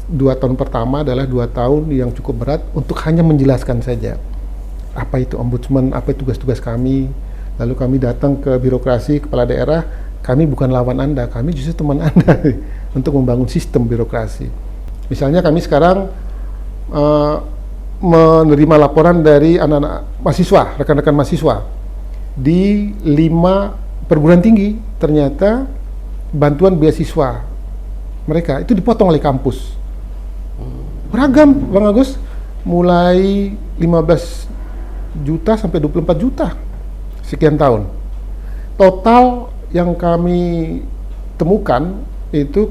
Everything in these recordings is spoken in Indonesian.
2 tahun pertama adalah 2 tahun yang cukup berat untuk hanya menjelaskan saja apa itu ombudsman, apa itu tugas-tugas kami. Lalu kami datang ke birokrasi, kepala daerah, kami bukan lawan Anda, kami justru teman Anda untuk membangun sistem birokrasi. Misalnya kami sekarang menerima laporan dari anak-anak mahasiswa, rekan-rekan mahasiswa di 5 perguruan tinggi, ternyata bantuan beasiswa mereka itu dipotong oleh kampus. Beragam, Bang Agus, mulai 15 juta sampai 24 juta sekian tahun. Total yang kami temukan itu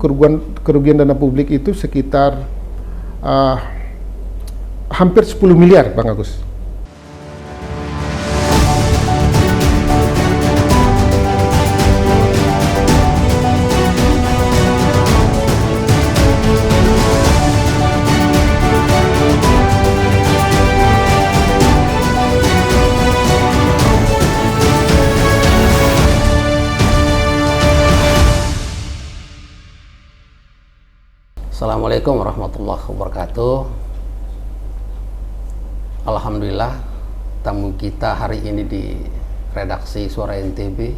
kerugian dana publik itu sekitar hampir 10 miliar, Bang Agus. Assalamualaikum warahmatullahi wabarakatuh. Alhamdulillah, tamu kita hari ini di redaksi Suara NTB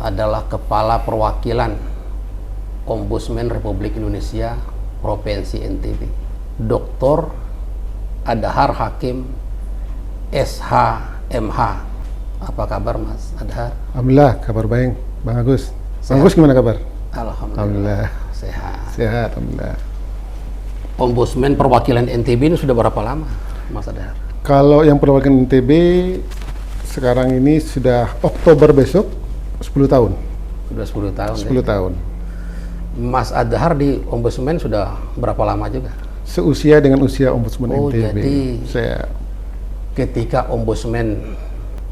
adalah Kepala Perwakilan Ombudsman Republik Indonesia Provinsi NTB, Dr. Adhar Hakim SH MH. Apa kabar Mas Adhar? Alhamdulillah, kabar baik, Bang Agus. Bang Agus gimana kabar? Alhamdulillah. Sehat. Sehat, alhamdulillah. Ombudsman perwakilan NTB ini sudah berapa lama, Mas Adhar? Kalau yang perwakilan NTB sekarang ini sudah Oktober besok 10 tahun. Sudah 10 tahun. 10 tahun. Mas Adhar di Ombudsman sudah berapa lama juga? Seusia dengan usia Ombudsman NTB. Jadi saya ketika Ombudsman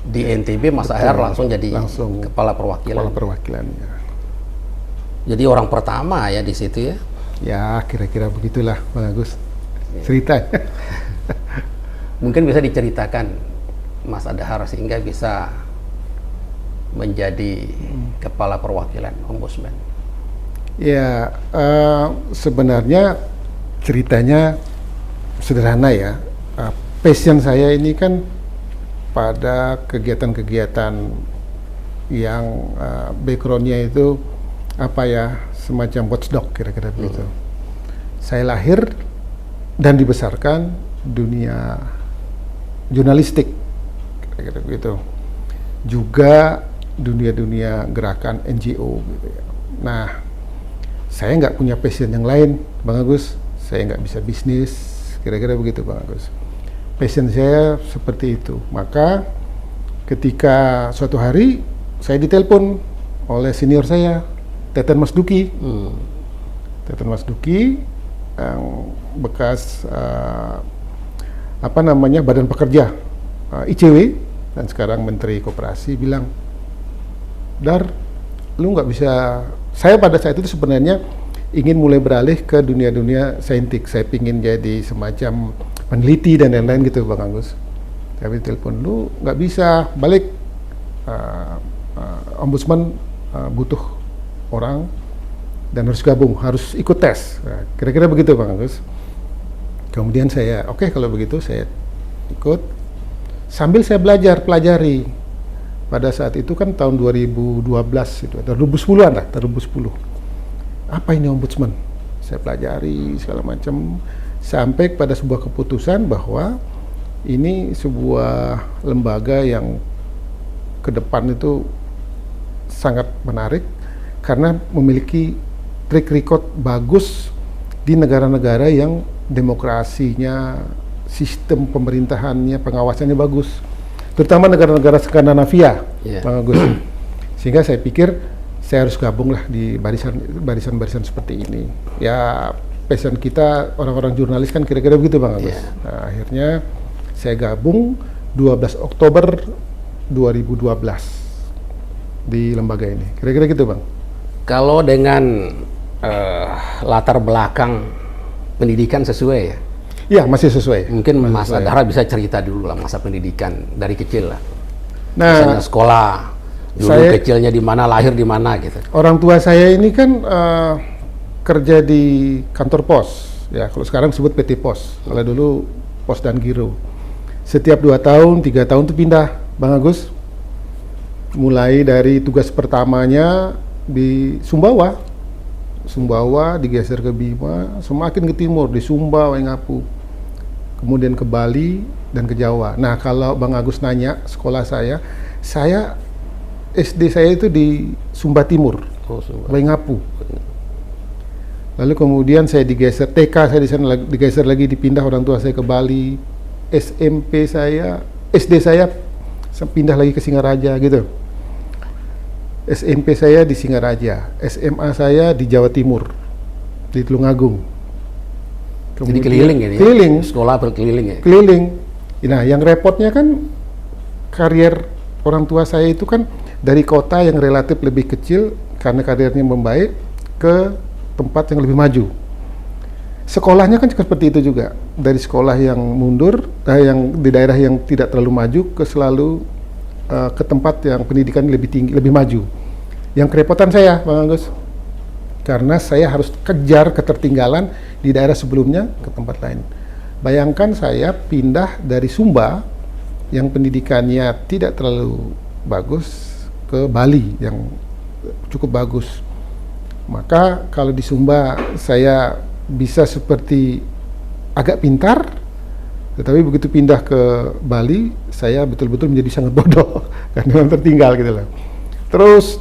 di NTB, Mas Adhar langsung jadi kepala perwakilan. Kepala perwakilan. Ya. Jadi orang pertama ya di situ ya? Ya, kira-kira begitulah, Bang Agus. Cerita. Mungkin bisa diceritakan, Mas Adhar, sehingga bisa menjadi kepala perwakilan Ombudsman. Ya, sebenarnya ceritanya sederhana ya. Passion saya ini kan pada kegiatan-kegiatan yang background-nya itu apa ya, semacam watchdog kira-kira begitu. Saya lahir dan dibesarkan dunia jurnalistik kira-kira begitu. Juga dunia-dunia gerakan NGO gitu ya. Nah, saya nggak punya passion yang lain, Bang Agus. Saya nggak bisa bisnis, kira-kira begitu, Bang Agus. Passion saya seperti itu. Maka ketika suatu hari saya ditelepon oleh senior saya, Teten Mas Duki. Teten Mas Duki yang bekas Badan Pekerja ICW dan sekarang Menteri Koperasi, bilang, Dar, lu nggak bisa. Saya pada saat itu sebenarnya ingin mulai beralih ke dunia-dunia saintik. Saya pingin jadi semacam peneliti dan lain-lain gitu, Bang Agus. Tapi telepon, lu nggak bisa balik. Ombudsman butuh orang dan harus gabung, harus ikut tes. Nah, kira-kira begitu, Bang Agus. Kemudian saya, oke, kalau begitu saya ikut. Sambil saya pelajari. Pada saat itu kan tahun 2012 itu, 2010-an lah, 2010. Apa ini ombudsman? Saya pelajari segala macam sampai pada sebuah keputusan bahwa ini sebuah lembaga yang ke depan itu sangat menarik karena memiliki track record bagus di negara-negara yang demokrasinya, sistem pemerintahannya, pengawasannya bagus, terutama negara-negara Skandinavia, Bang Agus. Sehingga saya pikir saya harus gabung lah di barisan-barisan seperti ini. Ya, passion kita orang-orang jurnalis kan kira-kira begitu, Bang Agus. Nah, akhirnya saya gabung 12 Oktober 2012 di lembaga ini. Kira-kira gitu, Bang. Kalau dengan latar belakang pendidikan sesuai ya? Iya, masih sesuai. Mungkin Mas Adhar bisa cerita dulu lah masa pendidikan dari kecil lah. Nah, misalnya sekolah, dulu kecilnya di mana, lahir di mana gitu. Orang tua saya ini kan kerja di kantor pos, ya kalau sekarang sebut PT Pos, kalau dulu Pos dan Giro. Setiap 2 tahun, 3 tahun tuh pindah, Bang Agus. Mulai dari tugas pertamanya di Sumbawa, digeser ke Bima, semakin ke timur di Sumba, Waingapu, kemudian ke Bali dan ke Jawa. Nah, kalau Bang Agus nanya sekolah saya SD saya itu di Sumba Timur, Waingapu. Lalu kemudian saya digeser TK, saya di sana digeser lagi, dipindah orang tua saya ke Bali. SD saya pindah lagi ke Singaraja gitu. SMP saya di Singaraja, SMA saya di Jawa Timur, di Tulungagung. Jadi keliling ini. Keliling. Sekolah berkeliling ya. Keliling. Nah, yang repotnya kan karier orang tua saya itu kan dari kota yang relatif lebih kecil karena karirnya membaik ke tempat yang lebih maju. Sekolahnya kan seperti itu juga, dari sekolah yang mundur, yang di daerah yang tidak terlalu maju ke selalu ke tempat yang pendidikan lebih tinggi, lebih maju. Yang kerepotan saya, Bang Agus, karena saya harus kejar ketertinggalan di daerah sebelumnya ke tempat lain. Bayangkan saya pindah dari Sumba yang pendidikannya tidak terlalu bagus ke Bali yang cukup bagus. Maka kalau di Sumba saya bisa seperti agak pintar, tetapi begitu pindah ke Bali saya betul-betul menjadi sangat bodoh karena tertinggal gitu loh. Terus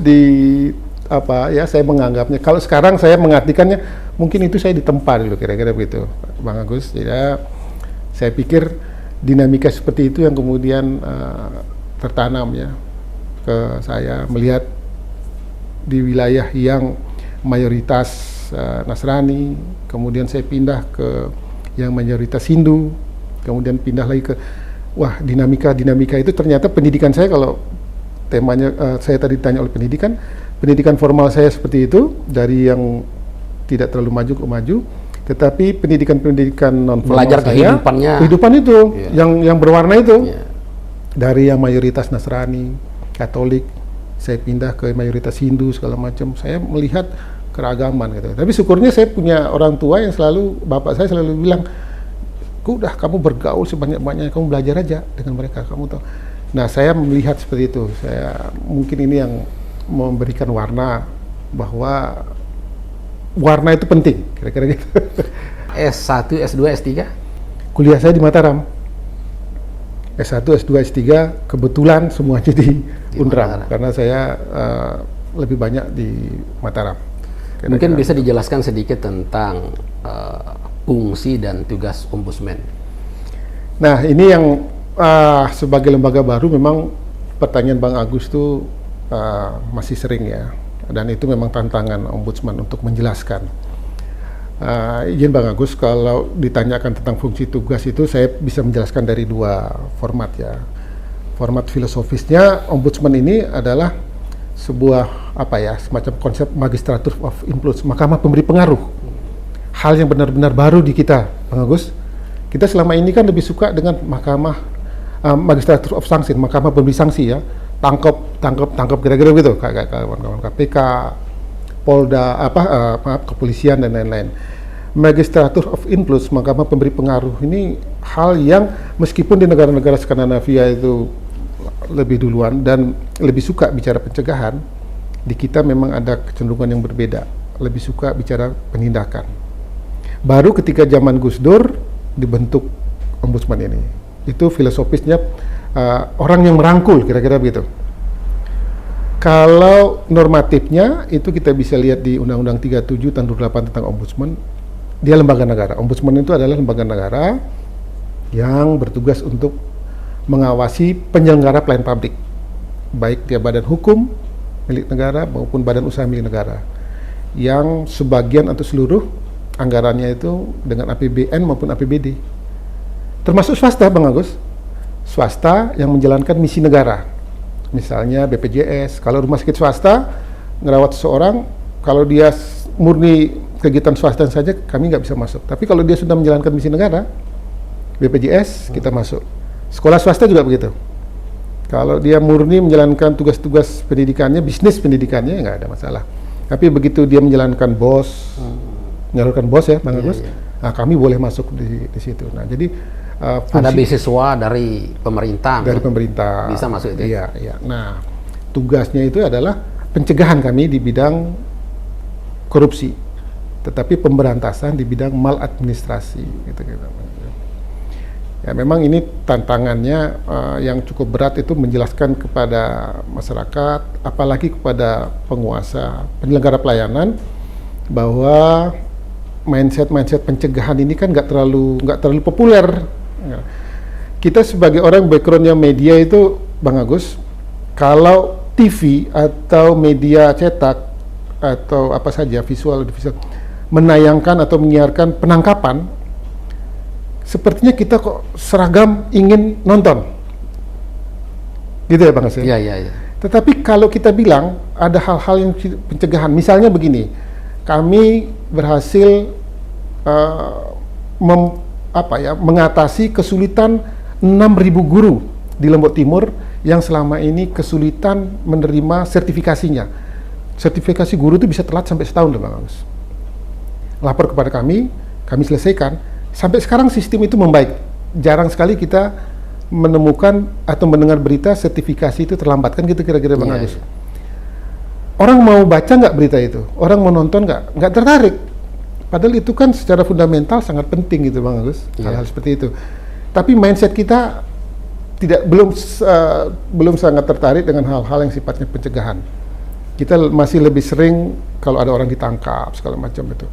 saya menganggapnya, kalau sekarang saya mengartikannya mungkin itu saya ditempa dulu, kira-kira begitu, Bang Agus. Ya, saya pikir dinamika seperti itu yang kemudian tertanam ya ke saya, melihat di wilayah yang mayoritas Nasrani, kemudian saya pindah ke yang mayoritas Hindu, kemudian pindah lagi ke dinamika itu ternyata pendidikan saya, kalau temanya saya tadi ditanya oleh pendidikan formal saya seperti itu, dari yang tidak terlalu maju ke maju, tetapi pendidikan non formal belajar saya, kehidupan itu yang berwarna itu, dari yang mayoritas Nasrani, Katolik, saya pindah ke mayoritas Hindu segala macam. Saya melihat keragaman gitu. Tapi syukurnya saya punya orang tua yang selalu, bapak saya selalu bilang, udah kamu bergaul sebanyak-banyaknya, kamu belajar aja dengan mereka, kamu tahu. Nah, saya melihat seperti itu. Saya mungkin ini yang memberikan warna, bahwa warna itu penting, kira-kira gitu. S1, S2, S3? Kuliah saya di Mataram. S1, S2, S3 kebetulan semuanya di Unram, karena saya lebih banyak di Mataram. Kira-kira. Mungkin bisa dijelaskan sedikit tentang fungsi dan tugas ombudsman. Nah, ini yang sebagai lembaga baru memang pertanyaan Bang Agus tuh masih sering ya, dan itu memang tantangan ombudsman untuk menjelaskan. Izin Bang Agus, kalau ditanyakan tentang fungsi tugas itu saya bisa menjelaskan dari 2 format ya. Format filosofisnya, ombudsman ini adalah sebuah semacam konsep magistrature of influence, mahkamah pemberi pengaruh. Hal yang benar-benar baru di kita, Bang Agus. Kita selama ini kan lebih suka dengan mahkamah magistrature of sanction, mahkamah pemberi sanksi ya. Tangkap kira-kira begitu, kayak kawan-kawan KPK, Polda, kepolisian dan lain-lain. Magistrature of influence, mahkamah pemberi pengaruh, ini hal yang meskipun di negara-negara Skandinavia itu lebih duluan dan lebih suka bicara pencegahan, di kita memang ada kecenderungan yang berbeda, lebih suka bicara penindakan. Baru ketika zaman Gus Dur dibentuk ombudsman ini, itu filosofisnya orang yang merangkul, kira-kira begitu. Kalau normatifnya itu kita bisa lihat di Undang-Undang 37 tahun 2008 tentang ombudsman. Dia lembaga negara. Ombudsman itu adalah lembaga negara yang bertugas untuk mengawasi penyelenggara pelayanan publik, baik dia badan hukum milik negara maupun badan usaha milik negara, yang sebagian atau seluruh anggarannya itu dengan APBN maupun APBD. Termasuk swasta, Bang Agus. Swasta yang menjalankan misi negara. Misalnya BPJS, kalau rumah sakit swasta ngerawat seseorang, kalau dia murni kegiatan swasta saja kami nggak bisa masuk. Tapi kalau dia sudah menjalankan misi negara, BPJS kita masuk. Sekolah swasta juga begitu. Kalau dia murni menjalankan tugas-tugas pendidikannya, bisnis pendidikannya, nggak ada masalah. Tapi begitu dia menjalankan BOS, menyalurkan BOS ya, Bang Agus. iya. Nah, kami boleh masuk di situ. Nah, jadi Ada beasiswa dari pemerintah. dari pemerintah. Bisa masuk itu. Iya, iya. Nah, tugasnya itu adalah pencegahan kami di bidang korupsi, tetapi pemberantasan di bidang maladministrasi, gitu. Ya, memang ini tantangannya yang cukup berat itu menjelaskan kepada masyarakat, apalagi kepada penguasa, penyelenggara pelayanan, bahwa mindset pencegahan ini kan nggak terlalu populer. Ya. Kita sebagai orang backgroundnya media itu, Bang Agus, kalau TV atau media cetak atau apa saja visual menayangkan atau menyiarkan penangkapan, sepertinya kita kok seragam ingin nonton, gitu ya Bang Agus. Iya, iya, iya. Tetapi kalau kita bilang ada hal-hal yang pencegahan, misalnya begini, kami berhasil mengatasi kesulitan 6.000 guru di Lombok Timur yang selama ini kesulitan menerima sertifikasinya. Sertifikasi guru itu bisa telat sampai setahun, Bang Agus. Lapor kepada kami selesaikan. Sampai sekarang sistem itu membaik. Jarang sekali kita menemukan atau mendengar berita sertifikasi itu terlambat, kan gitu kira-kira Bang Agus. Iya. Orang mau baca nggak berita itu? Orang mau nonton nggak tertarik. Padahal itu kan secara fundamental sangat penting gitu Bang Agus, hal-hal seperti itu. Tapi mindset kita belum sangat tertarik dengan hal-hal yang sifatnya pencegahan. Kita masih lebih sering kalau ada orang ditangkap segala macam itu.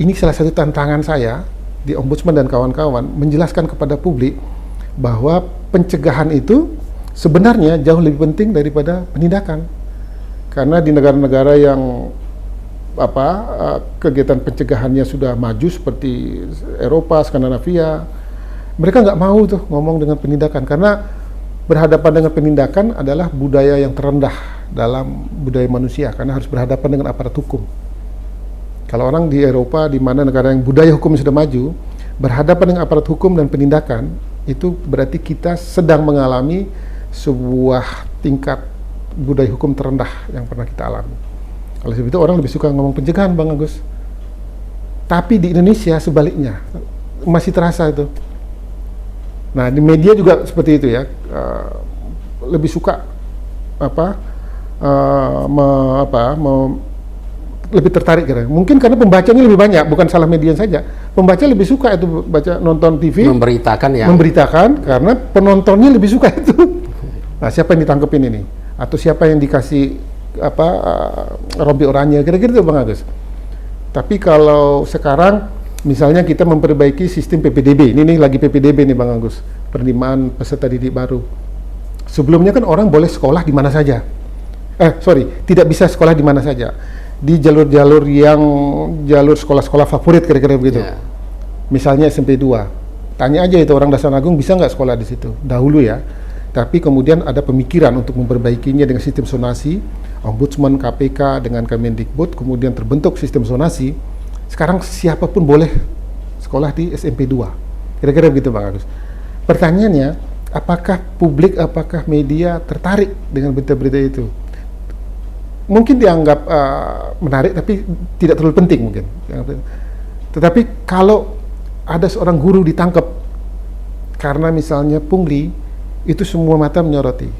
Ini salah satu tantangan saya di Ombudsman dan kawan-kawan menjelaskan kepada publik bahwa pencegahan itu sebenarnya jauh lebih penting daripada penindakan. Karena di negara-negara yang kegiatan pencegahannya sudah maju seperti Eropa, Skandinavia, mereka nggak mau tuh ngomong dengan penindakan karena berhadapan dengan penindakan adalah budaya yang terendah dalam budaya manusia karena harus berhadapan dengan aparat hukum. Kalau orang di Eropa, di mana negara yang budaya hukum sudah maju, berhadapan dengan aparat hukum dan penindakan, itu berarti kita sedang mengalami sebuah tingkat budaya hukum terendah yang pernah kita alami. Oleh sebab itu orang lebih suka ngomong pencegahan, Bang Agus. Tapi di Indonesia sebaliknya, masih terasa itu. Nah, di media juga seperti itu ya, lebih suka lebih tertarik kira. Mungkin karena pembacanya lebih banyak, bukan salah media saja. Pembaca lebih suka itu nonton TV, memberitakan karena penontonnya lebih suka itu. Nah, siapa yang ditangkepin ini? Atau siapa yang dikasih rompi oranye, kira-kira itu Bang Agus. Tapi kalau sekarang misalnya kita memperbaiki sistem PPDB, ini lagi PPDB nih Bang Agus, penerimaan peserta didik baru. Sebelumnya kan orang boleh sekolah di mana saja. Tidak bisa sekolah di mana saja. Di jalur-jalur jalur sekolah-sekolah favorit kira-kira begitu. Yeah. Misalnya SMP 2. Tanya aja itu orang Dasar Agung bisa nggak sekolah di situ dahulu ya. Tapi kemudian ada pemikiran untuk memperbaikinya dengan sistem zonasi, Ombudsman, KPK dengan Kemendikbud, kemudian terbentuk sistem zonasi. Sekarang siapapun boleh sekolah di SMP 2. Kira-kira begitu Bang Agus. Pertanyaannya, apakah publik, apakah media tertarik dengan berita-berita itu? Mungkin dianggap menarik, tapi tidak terlalu penting mungkin. Tetapi kalau ada seorang guru ditangkap karena misalnya pungli, itu semua mata menyoroti.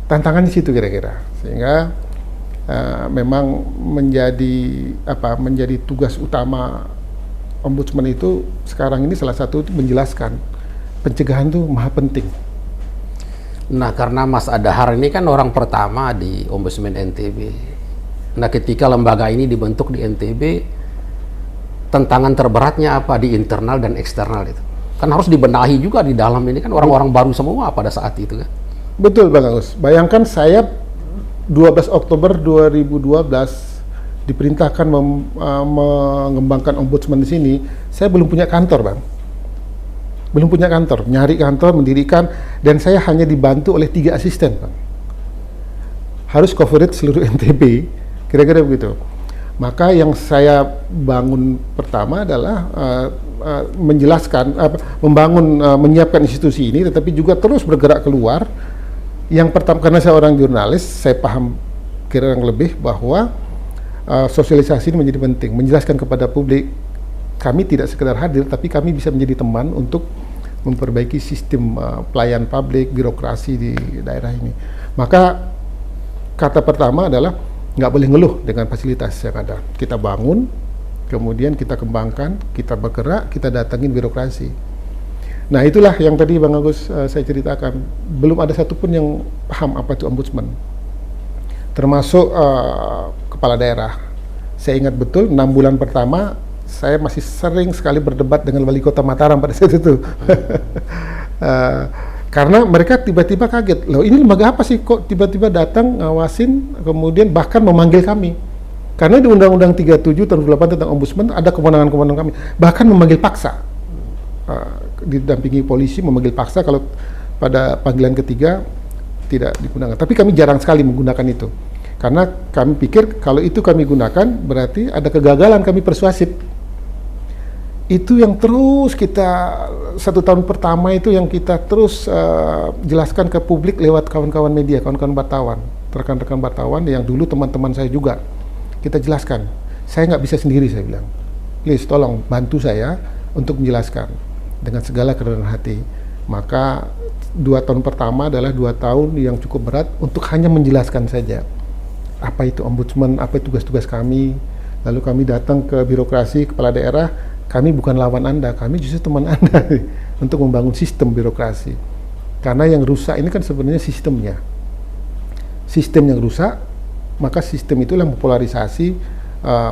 Tantangannya situ kira-kira. Sehingga memang menjadi tugas utama Ombudsman itu sekarang ini salah satu itu menjelaskan pencegahan itu maha penting. Nah, karena Mas Adhar ini kan orang pertama di Ombudsman NTB. Nah, ketika lembaga ini dibentuk di NTB, tantangan terberatnya apa di internal dan eksternal itu? Kan harus dibenahi juga di dalam ini kan orang-orang baru semua pada saat itu kan. Betul Bang Agus. Bayangkan saya 12 Oktober 2012 diperintahkan mengembangkan Ombudsman di sini. Saya belum punya kantor, Bang. Belum punya kantor, nyari kantor, mendirikan, dan saya hanya dibantu oleh 3 asisten, Bang. Harus coverage seluruh NTB, kira-kira begitu. Maka yang saya bangun pertama adalah menjelaskan, menyiapkan institusi ini, tetapi juga terus bergerak keluar. Yang pertama, karena saya orang jurnalis, saya paham kira-kira lebih bahwa sosialisasi ini menjadi penting, menjelaskan kepada publik kami tidak sekedar hadir, tapi kami bisa menjadi teman untuk memperbaiki sistem pelayan publik, birokrasi di daerah ini. Maka kata pertama adalah nggak boleh ngeluh dengan fasilitas yang ada. Kita bangun, kemudian kita kembangkan, kita bergerak, kita datangin birokrasi. Nah itulah yang tadi Bang Agus saya ceritakan. Belum ada satupun yang paham apa itu ombudsman. Termasuk kepala daerah. Saya ingat betul 6 bulan pertama saya masih sering sekali berdebat dengan wali kota Mataram pada saat itu. Karena mereka tiba-tiba kaget, loh ini lembaga apa sih kok tiba-tiba datang ngawasin, kemudian bahkan memanggil kami. Karena di Undang-Undang 37 tahun 2008 tentang ombudsman ada kewenangan-kewenangan kami, bahkan memanggil paksa. Didampingi polisi memanggil paksa kalau pada panggilan ketiga tidak digunakan. Tapi kami jarang sekali menggunakan itu. Karena kami pikir kalau itu kami gunakan berarti ada kegagalan kami persuasif. Itu yang terus kita 1 tahun pertama itu yang kita terus jelaskan ke publik lewat kawan-kawan media, kawan-kawan wartawan, rekan-rekan wartawan yang dulu teman-teman saya juga. Kita jelaskan, saya nggak bisa sendiri, saya bilang. Please tolong bantu saya untuk menjelaskan dengan segala kerendahan hati. Maka 2 tahun pertama adalah 2 tahun yang cukup berat untuk hanya menjelaskan saja. Apa itu ombudsman, apa itu tugas-tugas kami. Lalu kami datang ke birokrasi, kepala daerah. Kami bukan lawan Anda, kami justru teman Anda untuk membangun sistem birokrasi. Karena yang rusak ini kan sebenarnya sistemnya. Sistem yang rusak, maka sistem itulah mempolarisasi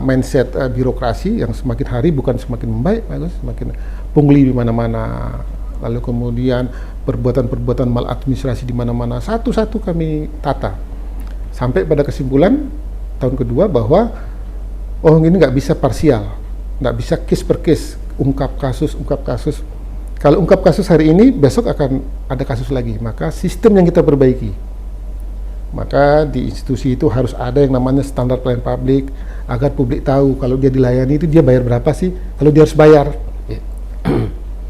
mindset birokrasi yang semakin hari bukan semakin membaik, semakin pungli di mana-mana. Lalu kemudian perbuatan-perbuatan maladministrasi di mana-mana, satu-satu kami tata. Sampai pada kesimpulan tahun kedua bahwa ini nggak bisa parsial. Nggak bisa case per case, ungkap kasus. Kalau ungkap kasus hari ini, besok akan ada kasus lagi. Maka sistem yang kita perbaiki. Maka di institusi itu harus ada yang namanya standar pelayanan publik, agar publik tahu kalau dia dilayani itu dia bayar berapa sih. Kalau dia harus bayar,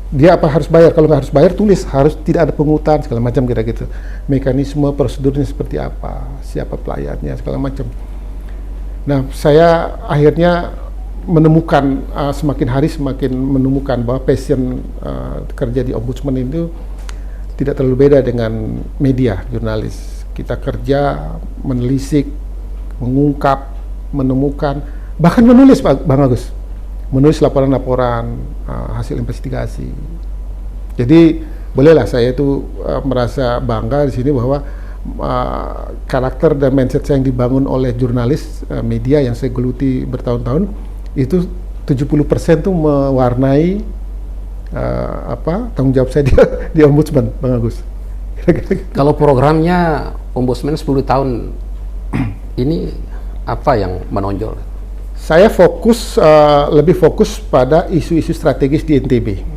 dia apa harus bayar. Kalau nggak harus bayar, tulis harus tidak ada pungutan segala macam kira gitu. Mekanisme prosedurnya seperti apa, siapa pelayannya segala macam. Nah, saya akhirnya menemukan semakin hari semakin menemukan bahwa passion kerja di ombudsman itu tidak terlalu beda dengan media jurnalis. Kita kerja menelisik, mengungkap, menemukan, bahkan menulis Bang Agus, menulis laporan-laporan hasil investigasi. Jadi bolehlah saya itu merasa bangga di sini bahwa karakter dan mindset saya yang dibangun oleh jurnalis media yang saya geluti bertahun-tahun itu 70% tuh mewarnai tanggung jawab saya di ombudsman, Bang Agus. Kalau programnya ombudsman 10 tahun ini apa yang menonjol? Saya lebih fokus pada isu-isu strategis di NTB.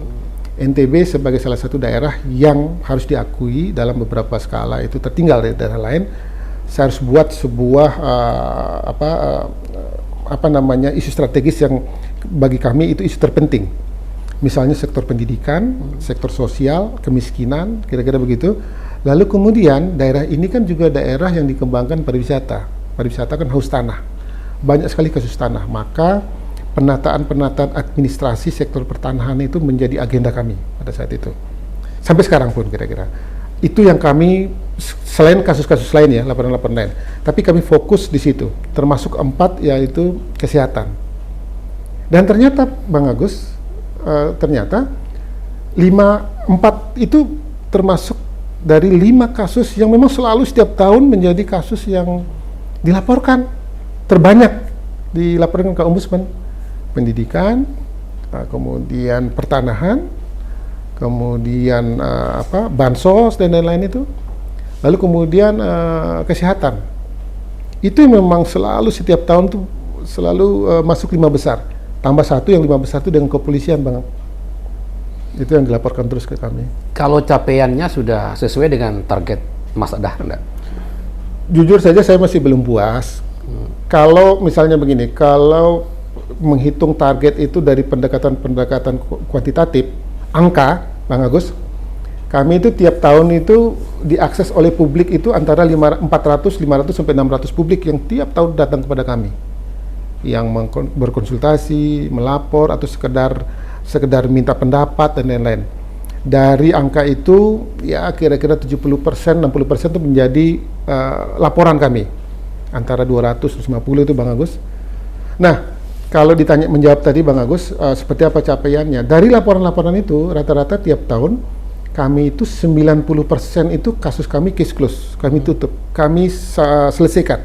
NTB sebagai salah satu daerah yang harus diakui dalam beberapa skala itu tertinggal dari daerah lain. Saya harus buat sebuah isu strategis yang bagi kami itu isu terpenting. Misalnya sektor pendidikan, sektor sosial, kemiskinan, kira-kira begitu. Lalu kemudian daerah ini kan juga daerah yang dikembangkan pariwisata. Pariwisata kan haus tanah. Banyak sekali kasus tanah. Maka penataan administrasi sektor pertanahan itu menjadi agenda kami pada saat itu. Sampai sekarang pun kira-kira. Itu yang kami, selain kasus-kasus lain ya, laporan-laporan lain, tapi kami fokus di situ, termasuk 4 yaitu kesehatan. Dan ternyata Bang Agus, ternyata 4 itu termasuk dari 5 kasus yang memang selalu setiap tahun menjadi kasus yang dilaporkan terbanyak, dilaporkan ke ombudsman. Pendidikan, kemudian pertanahan, kemudian bansos dan lain-lain itu, lalu kemudian kesehatan. Itu memang selalu setiap tahun tuh selalu masuk 5 besar, tambah 1 yang 5 besar itu dengan kepolisian, Bang. Itu yang dilaporkan terus ke kami. Kalau capaiannya sudah sesuai dengan target Mas Adhar enggak? Jujur saja saya masih belum puas. Kalau misalnya begini, kalau menghitung target itu dari pendekatan kuantitatif, angka, Bang Agus, kami itu tiap tahun itu diakses oleh publik itu antara 400, 500 sampai 600 publik yang tiap tahun datang kepada kami. yang berkonsultasi, melapor atau sekedar minta pendapat dan lain-lain. Dari angka itu ya kira-kira 70%, 60% itu menjadi laporan kami. Antara 250 itu Bang Agus. Nah, kalau ditanya menjawab tadi Bang Agus, seperti apa capaiannya? Dari laporan-laporan itu rata-rata tiap tahun kami itu 90% itu kasus kami case close, kami tutup, kami selesaikan.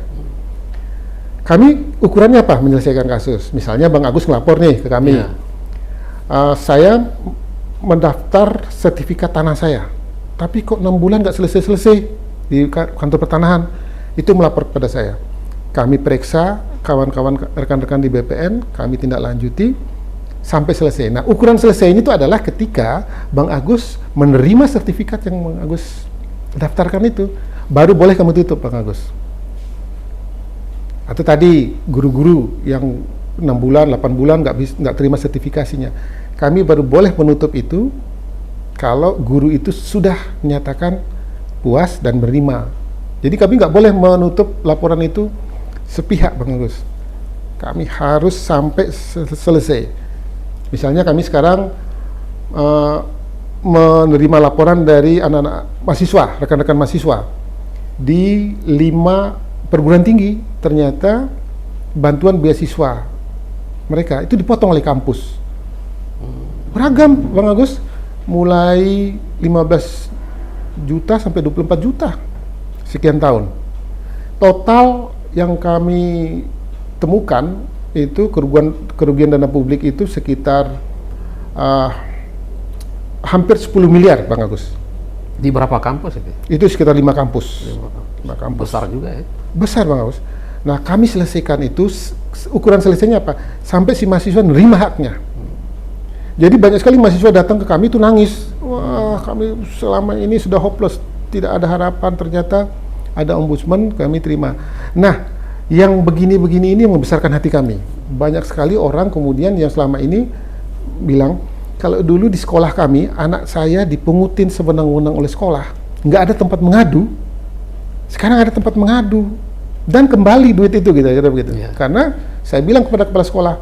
Kami ukurannya apa menyelesaikan kasus? Misalnya Bang Agus ngelapor nih ke kami, saya mendaftar sertifikat tanah saya, tapi kok 6 bulan nggak selesai-selesai di kantor pertanahan, itu melapor kepada saya. Kami periksa, kawan-kawan rekan-rekan di BPN, kami tindak lanjuti sampai selesai. Nah, ukuran selesai ini tuh adalah ketika Bang Agus menerima sertifikat yang Bang Agus daftarkan itu, baru boleh kamu tutup Bang Agus. Atau tadi guru-guru yang 6 bulan, 8 bulan nggak terima sertifikasinya, kami baru boleh menutup itu kalau guru itu sudah menyatakan puas dan menerima. Jadi kami nggak boleh menutup laporan itu sepihak Bang Agus. Kami harus sampai selesai. Misalnya kami sekarang menerima laporan dari anak-anak mahasiswa, rekan-rekan mahasiswa di 5 perguruan tinggi, ternyata bantuan beasiswa mereka itu dipotong oleh kampus. Beragam Bang Agus, mulai 15 juta sampai 24 juta sekian tahun. Total yang kami temukan itu kerugian dana publik itu sekitar hampir 10 miliar Bang Agus. Di berapa kampus itu? Itu sekitar 5 kampus. 5 kampus. Besar juga ya? Besar Bang Agus. Nah, kami selesaikan itu, ukuran selesainya apa? Sampai si mahasiswa nerima haknya. Jadi banyak sekali mahasiswa datang ke kami itu nangis. Wah, kami selama ini sudah hopeless, tidak ada harapan, ternyata ada ombudsman, kami terima. Nah, yang begini-begini ini membesarkan hati kami. Banyak sekali orang kemudian yang selama ini bilang, kalau dulu di sekolah kami, anak saya dipungutin sewenang-wenang oleh sekolah, nggak ada tempat mengadu, sekarang ada tempat mengadu, dan kembali duit itu gitu, begitu. Yeah. Karena saya bilang kepada kepala sekolah,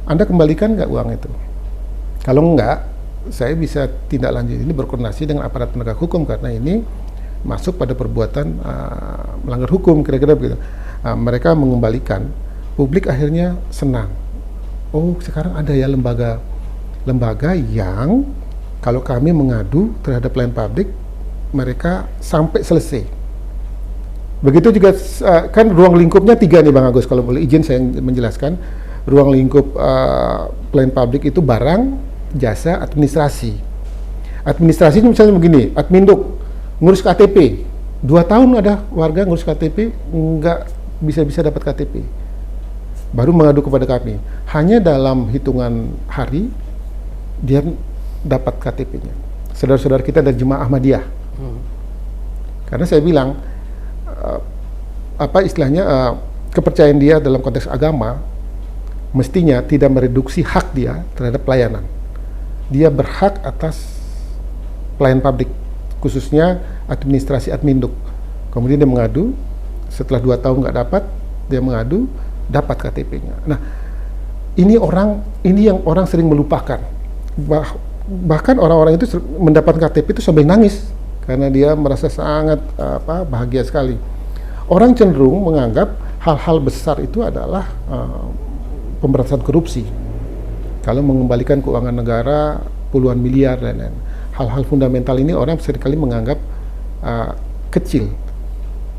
Anda kembalikan nggak uang itu? Kalau enggak, saya bisa tindak lanjut ini berkoordinasi dengan aparat penegak hukum karena ini masuk pada perbuatan melanggar hukum, kira-kira begitu. Mereka mengembalikan, publik akhirnya senang. Oh, sekarang ada ya lembaga yang kalau kami mengadu terhadap pelayan publik, mereka sampai selesai. Begitu juga kan ruang lingkupnya 3 nih Bang Agus, kalau boleh izin saya menjelaskan. Ruang lingkup pelayan publik itu barang, jasa, administrasi. Administrasi misalnya begini, Adminduk ngurus KTP, 2 tahun ada warga ngurus KTP nggak bisa dapat KTP, baru mengadu kepada kami. Hanya dalam hitungan hari dia dapat KTP-nya. Saudara-saudara kita dari Jemaah Ahmadiyah. Karena saya bilang apa istilahnya kepercayaan dia dalam konteks agama mestinya tidak mereduksi hak dia terhadap pelayanan. Dia berhak atas pelayan publik, khususnya administrasi Adminduk. Kemudian dia mengadu, setelah 2 tahun nggak dapat, dia mengadu, dapat KTP-nya. Nah, ini yang orang sering melupakan. Bahkan orang-orang itu mendapat KTP itu sambil nangis karena dia merasa sangat bahagia sekali. Orang cenderung menganggap hal-hal besar itu adalah pemberantasan korupsi. Kalau mengembalikan keuangan negara puluhan miliar dan lain-lain. Hal-hal fundamental ini orang seringkali menganggap kecil.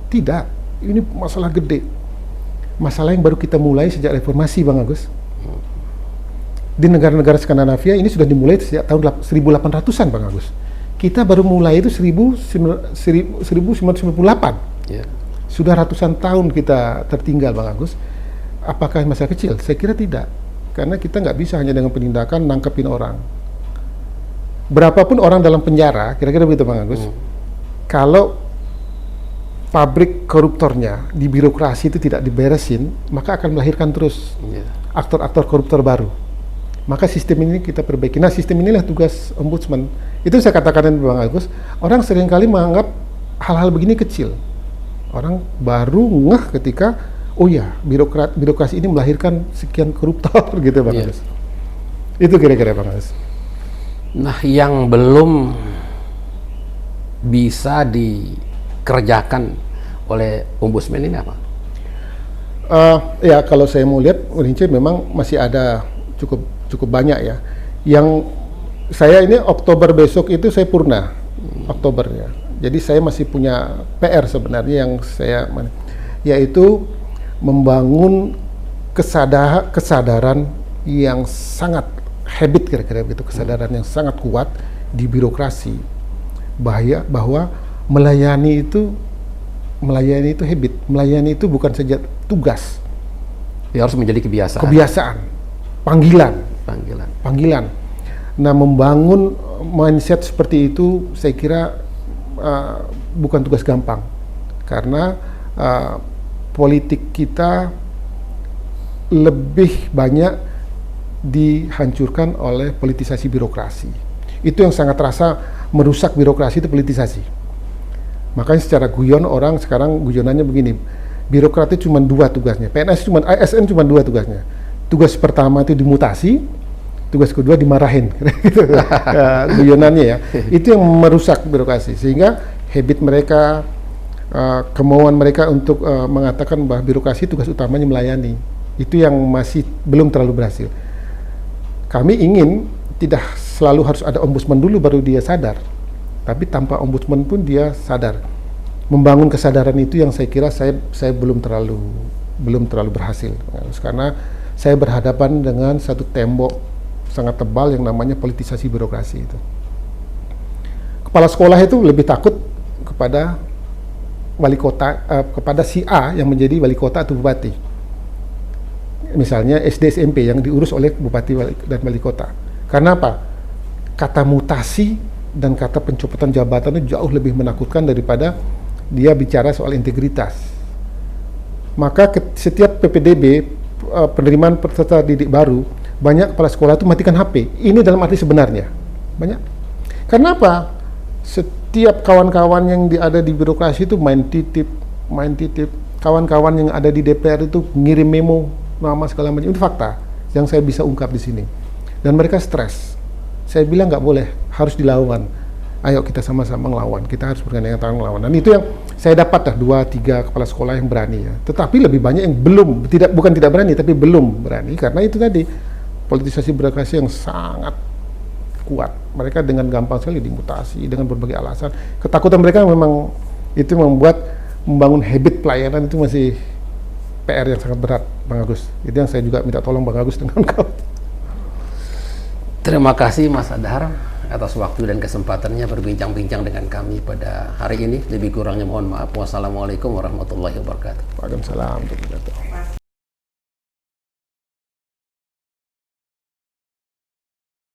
Tidak, ini masalah gede. Masalah yang baru kita mulai sejak reformasi Bang Agus. Di negara-negara Skandinavia ini sudah dimulai sejak tahun 1800-an Bang Agus. Kita baru mulai itu 1998. Yeah. Sudah ratusan tahun kita tertinggal Bang Agus. Apakah masalah kecil? Saya kira tidak. Karena kita nggak bisa hanya dengan penindakan nangkepin orang. Berapapun orang dalam penjara, kira-kira begitu Bang Agus. Kalau pabrik koruptornya di birokrasi itu tidak diberesin, maka akan melahirkan terus aktor-aktor koruptor baru. Maka sistem ini kita perbaiki. Nah, sistem inilah tugas ombudsman. Itu saya katakan Bang Agus, orang seringkali menganggap hal-hal begini kecil. Orang baru ngeh ketika, oh ya, birokrasi ini melahirkan sekian koruptor gitu Bang Iya. Agus. Itu kira-kira Bang Agus. Nah, yang belum bisa dikerjakan oleh Ombudsman ini apa? Ya kalau saya mau lihat, rinci memang masih ada cukup banyak ya. Yang saya ini Oktober besok itu saya purna, Oktober ya. Jadi saya masih punya PR sebenarnya yang yaitu membangun kesadaran yang sangat habit kira-kira begitu, kesadaran yang sangat kuat di birokrasi bahwa melayani itu habit, melayani itu bukan saja tugas, Ya, harus menjadi kebiasaan, panggilan. Nah, membangun mindset seperti itu saya kira bukan tugas gampang, karena politik kita lebih banyak dihancurkan oleh politisasi birokrasi. Itu yang sangat terasa merusak birokrasi, itu politisasi. Makanya secara guyon orang sekarang guyonannya begini, birokrat itu cuma 2 tugasnya, ASN cuma 2 tugasnya. Tugas pertama itu dimutasi, tugas kedua dimarahin, gitu. Guyonannya ya. Itu yang merusak birokrasi, sehingga habit mereka, kemauan mereka untuk mengatakan bahwa birokrasi tugas utamanya melayani, itu yang masih belum terlalu berhasil. Kami ingin tidak selalu harus ada ombudsman dulu baru dia sadar, tapi tanpa ombudsman pun dia sadar. Membangun kesadaran itu yang saya kira saya belum terlalu berhasil, karena saya berhadapan dengan satu tembok sangat tebal yang namanya politisasi birokrasi itu. Kepala sekolah itu lebih takut kepada wali kota, kepada si A yang menjadi wali kota atau bupati. Misalnya SD SMP yang diurus oleh bupati dan wali kota. Karena apa? Kata mutasi dan kata pencopotan jabatan itu jauh lebih menakutkan daripada dia bicara soal integritas. Maka setiap PPDB, penerimaan peserta didik baru, banyak kepala sekolah itu matikan HP. Ini dalam arti sebenarnya banyak. Karena apa? Setiap kawan-kawan yang ada di birokrasi itu main titip. Kawan-kawan yang ada di DPR itu ngirim memo, nama segala macam. Itu fakta yang saya bisa ungkap di sini. Dan mereka stres. Saya bilang nggak boleh, harus dilawan. Ayo kita sama-sama ngelawan. Kita harus bergandingan tangan ngelawan. Dan itu yang saya dapat 2-3 kepala sekolah yang berani ya. Tetapi lebih banyak yang belum, bukan tidak berani, tapi belum berani karena itu tadi politisasi birokrasi yang sangat kuat. Mereka dengan gampang sekali dimutasi dengan berbagai alasan. Ketakutan mereka memang itu membuat membangun habit pelayanan itu masih PR yang sangat berat, Bang Agus. Itu yang saya juga minta tolong Bang Agus dengan kau. Terima kasih Mas Adhar atas waktu dan kesempatannya berbincang-bincang dengan kami pada hari ini. Lebih kurangnya mohon maaf. Wassalamualaikum warahmatullahi wabarakatuh. Waalaikumsalam warahmatullahi wabarakatuh.